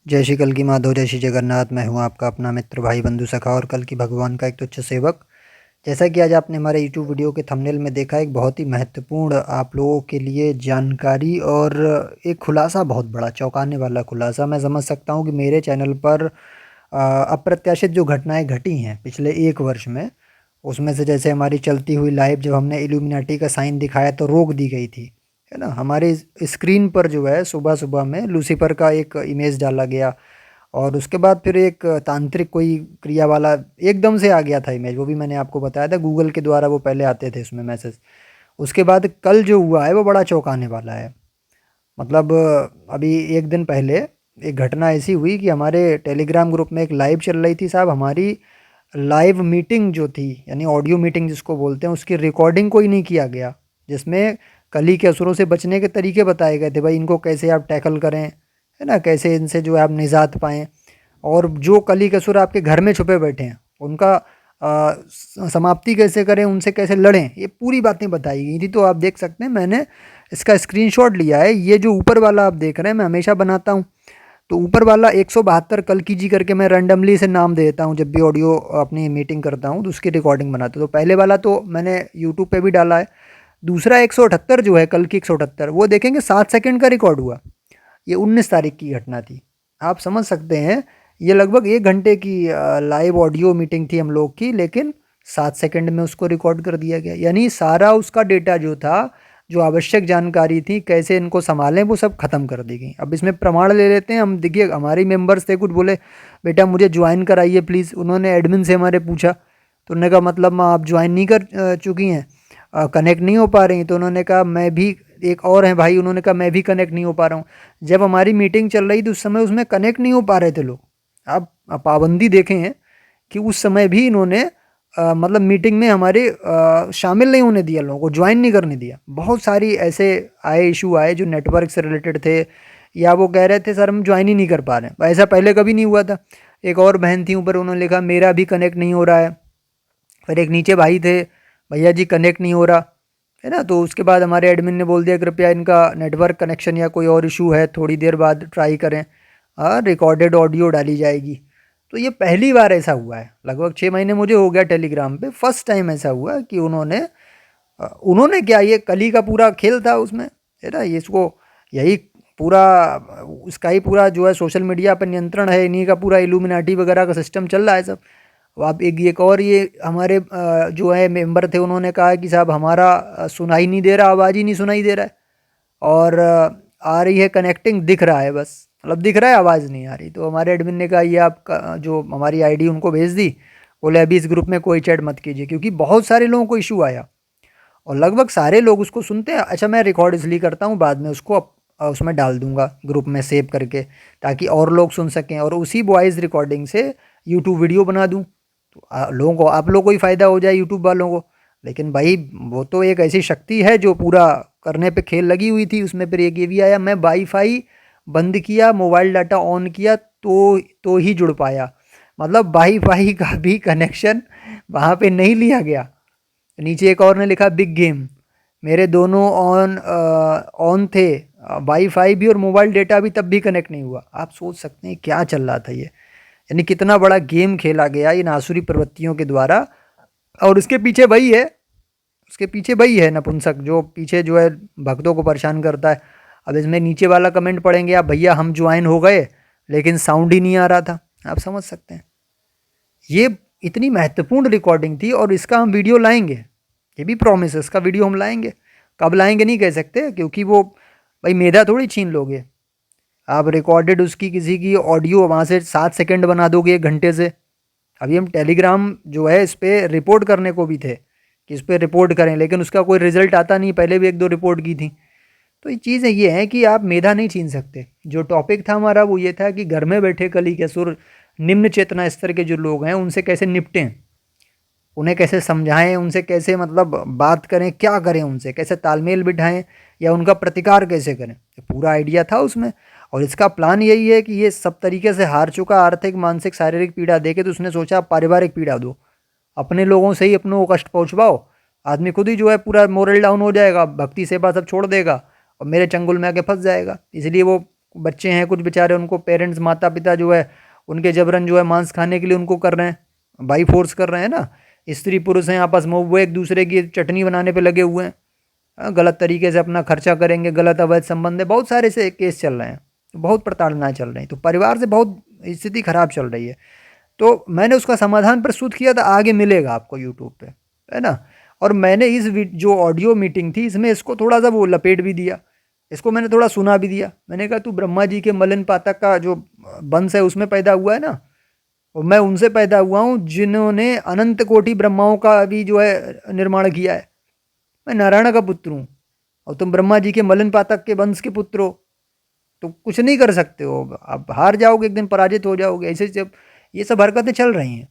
जय श्री कल की माधव, जय श्री जगन्नाथ। मैं हूँ आपका अपना मित्र, भाई, बंधु, सखा और कल की भगवान का एक तुच्छ सेवक। जैसा कि आज आपने हमारे यूट्यूब वीडियो के थंबनेल में देखा, एक बहुत ही महत्वपूर्ण आप लोगों के लिए जानकारी और एक खुलासा, बहुत बड़ा चौंकाने वाला खुलासा। मैं समझ सकता हूँ कि मेरे चैनल पर अप्रत्याशित जो घटनाएं घटी हैं पिछले 1 वर्ष में, उसमें से जैसे हमारी चलती हुई लाइव जब हमने इल्यूमिनाटी का साइन दिखाया तो रोक दी गई थी, है ना। हमारे स्क्रीन पर जो है सुबह सुबह में लूसीफर का एक इमेज डाला गया और उसके बाद फिर एक तांत्रिक कोई क्रिया वाला एकदम से आ गया था इमेज। वो भी मैंने आपको बताया था, गूगल के द्वारा वो पहले आते थे उसमें मैसेज। उसके बाद कल जो हुआ है वो बड़ा चौंकाने वाला है। मतलब अभी एक दिन पहले एक घटना ऐसी हुई कि हमारे टेलीग्राम ग्रुप में एक लाइव चल रही थी साहब। हमारी लाइव मीटिंग जो थी, यानी ऑडियो मीटिंग जिसको बोलते हैं, उसकी रिकॉर्डिंग कोई नहीं किया गया, जिसमें कली के असुरों से बचने के तरीके बताए गए थे। भाई इनको कैसे आप टैकल करें, है ना, कैसे इनसे जो है आप निजात पाएँ, और जो कली के असुर आपके घर में छुपे बैठे हैं उनका समाप्ति कैसे करें, उनसे कैसे लड़ें, ये पूरी बातें बताई गई थी। तो आप देख सकते हैं, मैंने इसका स्क्रीनशॉट लिया है। ये जो ऊपर वाला आप देख रहे हैं, मैं हमेशा बनाता हूँ। तो ऊपर वाला 172 कल की जी करके मैं रैंडमली इसे नाम दे देता हूँ जब भी ऑडियो अपनी मीटिंग करता हूँ तो उसकी रिकॉर्डिंग बनाता हूँ। तो पहले वाला तो मैंने यूट्यूब पे भी डाला है। दूसरा 178 जो है, कल की 178, वो देखेंगे 7 सेकंड का रिकॉर्ड हुआ। ये 19 तारीख की घटना थी। आप समझ सकते हैं, ये लगभग 1 घंटे की लाइव ऑडियो मीटिंग थी हम लोग की, लेकिन 7 सेकंड में उसको रिकॉर्ड कर दिया गया। यानी सारा उसका डेटा जो था, जो आवश्यक जानकारी थी, कैसे इनको संभालें, वो सब खत्म कर दी गई। अब इसमें प्रमाण ले लेते हैं हम। देखिए, हमारे मेंबर्स थे, कुछ बोले बेटा मुझे ज्वाइन कराइए प्लीज़। उन्होंने एडमिन से हमारे पूछा, तो उन्होंने कहा मतलब माँ आप ज्वाइन नहीं कर चुकी हैं, कनेक्ट नहीं हो पा रही। तो उन्होंने कहा मैं भी, एक और हैं भाई, उन्होंने कहा मैं भी कनेक्ट नहीं हो पा रहा हूँ। जब हमारी मीटिंग चल रही थी उस समय उसमें कनेक्ट नहीं हो पा रहे थे लोग। आप पाबंदी देखें हैं कि उस समय भी इन्होंने मतलब मीटिंग में हमारे शामिल नहीं होने दिया, लोगों को ज्वाइन नहीं करने दिया। बहुत सारी ऐसे इशू आए जो नेटवर्क से रिलेटेड थे, या वो कह रहे थे सर हम ज्वाइन ही नहीं कर पा रहे हैं। ऐसा पहले कभी नहीं हुआ था। एक और बहन थी ऊपर, उन्होंने लिखा मेरा भी कनेक्ट नहीं हो रहा है। फिर एक नीचे भाई थे, भैया जी कनेक्ट नहीं हो रहा, है ना। तो उसके बाद हमारे एडमिन ने बोल दिया कृपया इनका नेटवर्क कनेक्शन या कोई और इशू है, थोड़ी देर बाद ट्राई करें, रिकॉर्डेड ऑडियो डाली जाएगी। तो ये पहली बार ऐसा हुआ है, लगभग 6 महीने मुझे हो गया टेलीग्राम पे, फर्स्ट टाइम ऐसा हुआ कि उन्होंने क्या, ये कली का पूरा खेल था उसमें, है ना। ये इसको यही पूरा, उसका ही पूरा जो है सोशल मीडिया पर नियंत्रण है, इन्हीं का पूरा इल्यूमिनाटी वगैरह का सिस्टम चल रहा है सब। अब आप एक और ये हमारे जो है मेंबर थे, उन्होंने कहा कि साहब हमारा सुनाई नहीं दे रहा, आवाज़ ही नहीं सुनाई दे रहा है, और आ रही है कनेक्टिंग दिख रहा है बस, मतलब दिख रहा है, आवाज़ नहीं आ रही। तो हमारे एडमिन ने कहा ये आपका जो हमारी आईडी उनको भेज दी, बोले अभी इस ग्रुप में कोई चैट मत कीजिए, क्योंकि बहुत सारे लोगों को इशू आया और लगभग सारे लोग उसको सुनते हैं। अच्छा, मैं रिकॉर्ड इसलिए करता हूँ, बाद में उसको उसमें डाल दूंगा ग्रुप में सेव करके, ताकि और लोग सुन सकें, और उसी वॉइस रिकॉर्डिंग से यूट्यूब वीडियो बना दूँ, तो लोगों को, आप लोगों को ही फ़ायदा हो जाए, यूट्यूब वालों को। लेकिन भाई वो तो एक ऐसी शक्ति है जो पूरा करने पे खेल लगी हुई थी। उसमें फिर एक ये भी आया, मैं वाईफाई बंद किया, मोबाइल डाटा ऑन किया तो ही जुड़ पाया। मतलब वाईफाई का भी कनेक्शन वहाँ पे नहीं लिया गया। नीचे एक और ने लिखा बिग गेम, मेरे दोनों ऑन थे, वाईफाई भी और मोबाइल डेटा भी, तब भी कनेक्ट नहीं हुआ। आप सोच सकते हैं क्या चल रहा था ये, यानी कितना बड़ा गेम खेला गया इन आसुरी प्रवृत्तियों के द्वारा। और उसके पीछे वही है, उसके पीछे वही है नपुंसक, जो पीछे जो है भक्तों को परेशान करता है। अब इसमें नीचे वाला कमेंट पढ़ेंगे आप, भैया हम ज्वाइन हो गए लेकिन साउंड ही नहीं आ रहा था। आप समझ सकते हैं, ये इतनी महत्वपूर्ण रिकॉर्डिंग थी और इसका हम वीडियो लाएंगे, ये भी प्रॉमिस है, इसका वीडियो हम लाएंगे। कब लाएंगे नहीं कह सकते, क्योंकि वो भाई मेधा थोड़ी छीन लोगे। आप रिकॉर्डेड उसकी किसी की ऑडियो वहाँ से 7 सेकंड बना दोगे 1 घंटे से। अभी हम टेलीग्राम जो है इस पर रिपोर्ट करने को भी थे कि इस पर रिपोर्ट करें, लेकिन उसका कोई रिजल्ट आता नहीं। पहले भी 1-2 रिपोर्ट की थी। तो ये चीज़ें ये हैं कि आप मेधा नहीं छीन सकते। जो टॉपिक था हमारा वो ये था कि घर में बैठे कली के सुर, निम्न चेतना स्तर के जो लोग हैं उनसे कैसे निपटें, उन्हें कैसे समझाएं, उनसे कैसे मतलब बात करें, क्या करें, उनसे कैसे तालमेल बिठाएं, या उनका प्रतिकार कैसे करें, ये पूरा आइडिया था उसमें। और इसका प्लान यही है कि ये सब तरीके से हार चुका, आर्थिक मानसिक शारीरिक पीड़ा देके, तो उसने सोचा पारिवारिक पीड़ा दो, अपने लोगों से ही अपनों को कष्ट पहुँचवाओ, आदमी खुद ही जो है पूरा मोरल डाउन हो जाएगा, भक्ति सेवा सब छोड़ देगा और मेरे चंगुल में आके फंस जाएगा। इसलिए वो बच्चे हैं कुछ बेचारे, उनको पेरेंट्स माता पिता जो है उनके जबरन जो है मांस खाने के लिए उनको कर रहे हैं, बाई फोर्स कर रहे हैं ना। स्त्री पुरुष हैं आपस में, वो एक दूसरे की चटनी बनाने पे लगे हुए हैं, गलत तरीके से अपना खर्चा करेंगे, गलत अवैध संबंध है, बहुत सारे से केस चल रहे हैं, बहुत प्रताड़ना चल रही, तो परिवार से बहुत स्थिति खराब चल रही है। तो मैंने उसका समाधान प्रस्तुत किया था, आगे मिलेगा आपको यूट्यूब पे, है ना। और मैंने इस जो ऑडियो मीटिंग थी इसमें इसको थोड़ा सा वो लपेट भी दिया, इसको मैंने थोड़ा सुना भी दिया। मैंने कहा तू ब्रह्मा जी के मलिन पातक का जो वंश है उसमें पैदा हुआ है ना, और मैं उनसे पैदा हुआ हूँ जिन्होंने अनंत कोटि ब्रह्माओं का अभी जो है निर्माण किया है। मैं नारायण का पुत्र हूँ और तुम ब्रह्मा जी के मलिन पातक के वंश के पुत्र हो, तो कुछ नहीं कर सकते हो, आप हार जाओगे, एक दिन पराजित हो जाओगे। ऐसे जब ये सब हरकतें चल रही हैं,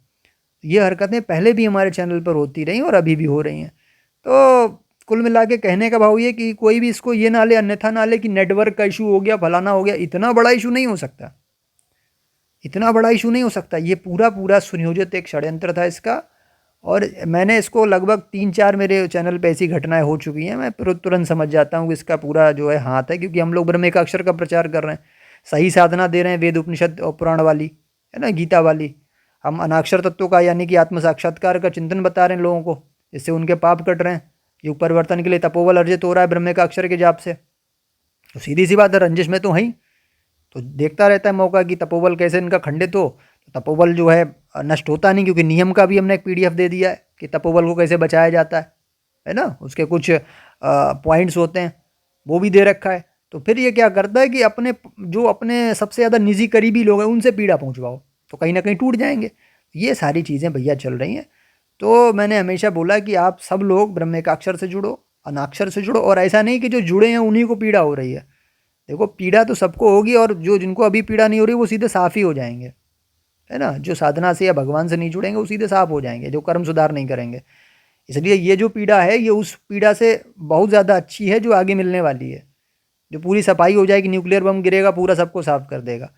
ये हरकतें पहले भी हमारे चैनल पर होती रही और अभी भी हो रही हैं। तो कुल मिला के कहने का भाव ये कि कोई भी इसको ये ना ले, अन्यथा ना ले कि नेटवर्क का इशू हो गया, फलाना हो गया। इतना बड़ा इशू नहीं हो सकता, इतना बड़ा इशू नहीं हो सकता। ये पूरा पूरा सुनियोजित एक षड्यंत्र था इसका, और मैंने इसको लगभग 3-4 मेरे चैनल पे ऐसी घटनाएं हो चुकी हैं, मैं तुरंत समझ जाता हूँ कि इसका पूरा जो है हाथ है, क्योंकि हम लोग ब्रह्म एकाक्षर का प्रचार कर रहे हैं, सही साधना दे रहे हैं, वेद उपनिषद और पुराण वाली, है ना, गीता वाली। हम अनाक्षर तत्व का यानी कि आत्म साक्षात्कार का चिंतन बता रहे हैं लोगों को, जिससे उनके पाप कट रहे हैं, युग परिवर्तन के लिए तपोबल अर्जित हो रहा है ब्रह्म एकाक्षर के जाप से। तो सीधी सी बात है, रंजिश में तो है ही, तो देखता रहता है मौका कि तपोबल कैसे इनका खंडित हो। तो तपोबल जो है नष्ट होता नहीं, क्योंकि नियम का भी हमने एक पीडीएफ दे दिया है कि तपोबल को कैसे बचाया जाता है ना, उसके कुछ पॉइंट्स होते हैं वो भी दे रखा है। तो फिर ये क्या करता है कि अपने सबसे ज़्यादा निजी करीबी लोग हैं उनसे पीड़ा पहुंचवाओ, तो कहीं ना कहीं टूट जाएंगे। ये सारी चीज़ें भैया चल रही हैं। तो मैंने हमेशा बोला कि आप सब लोग ब्रह्म एकाक्षर से जुड़ो, अनाक्षर से जुड़ो, और ऐसा नहीं कि जो जुड़े हैं उन्हीं को पीड़ा हो रही है। देखो पीड़ा तो सबको होगी, और जिनको अभी पीड़ा नहीं हो रही वो सीधे साफ़ ही हो जाएंगे, है ना। जो साधना से या भगवान से नहीं जुड़ेंगे वो सीधे साफ हो जाएंगे, जो कर्म सुधार नहीं करेंगे। इसलिए ये जो पीड़ा है ये उस पीड़ा से बहुत ज़्यादा अच्छी है जो आगे मिलने वाली है, जो पूरी सफाई हो जाएगी, न्यूक्लियर बम गिरेगा पूरा सबको साफ कर देगा।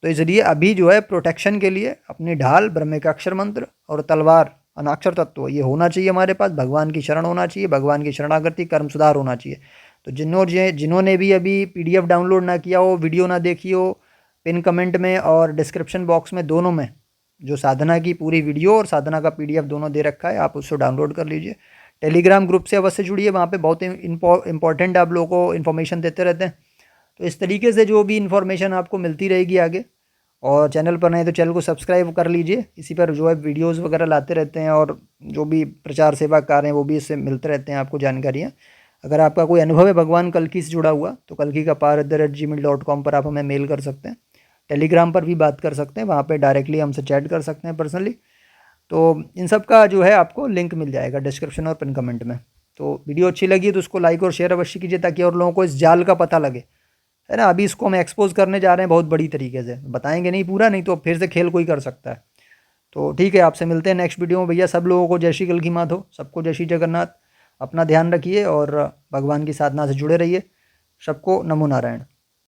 तो इसलिए अभी जो है प्रोटेक्शन के लिए अपनी ढाल ब्रह्मेकाक्षर मंत्र और तलवार अनाक्षर तत्व ये होना चाहिए हमारे पास, भगवान की शरण होना चाहिए, भगवान की शरणागति, कर्म सुधार होना चाहिए। तो जिन्होंने भी अभी पीडीएफ डाउनलोड ना किया हो, वीडियो ना देखी हो, पिन कमेंट में और डिस्क्रिप्शन बॉक्स में दोनों में जो साधना की पूरी वीडियो और साधना का पीडीएफ दोनों दे रखा है, आप उसको डाउनलोड कर लीजिए। टेलीग्राम ग्रुप से अवश्य जुड़िए, वहाँ पे बहुत इंपॉर्टेंट आप लोगों को इन्फॉर्मेशन देते रहते हैं। तो इस तरीके से जो भी इन्फॉर्मेशन आपको मिलती रहेगी आगे। और चैनल पर नहीं तो चैनल को सब्सक्राइब कर लीजिए, इसी पर जो है वीडियोज़ वगैरह लाते रहते हैं, और जो भी प्रचार सेवा कार्य हैं वो भी इससे मिलते रहते हैं आपको जानकारियाँ। अगर आपका कोई अनुभव है भगवान कल्कि से जुड़ा हुआ तो kalkikapaar@gmail.com पर आप हमें मेल कर सकते हैं। टेलीग्राम पर भी बात कर सकते हैं, वहाँ पे डायरेक्टली हमसे चैट कर सकते हैं पर्सनली। तो इन सब का जो है आपको लिंक मिल जाएगा डिस्क्रिप्शन और पिन कमेंट में। तो वीडियो अच्छी लगी तो उसको लाइक और शेयर अवश्य कीजिए, ताकि और लोगों को इस जाल का पता लगे, है ना। अभी इसको हम एक्सपोज करने जा रहे हैं बहुत बड़ी तरीके से, बताएंगे नहीं पूरा, नहीं तो फिर से खेल कोई कर सकता है। तो ठीक है, आपसे मिलते हैं नेक्स्ट वीडियो में भैया। सब लोगों को जय श्री कल्कि माधव, सबको जय श्री जगन्नाथ। अपना ध्यान रखिए और भगवान की साधना से जुड़े रहिए। सबको नमो नारायण।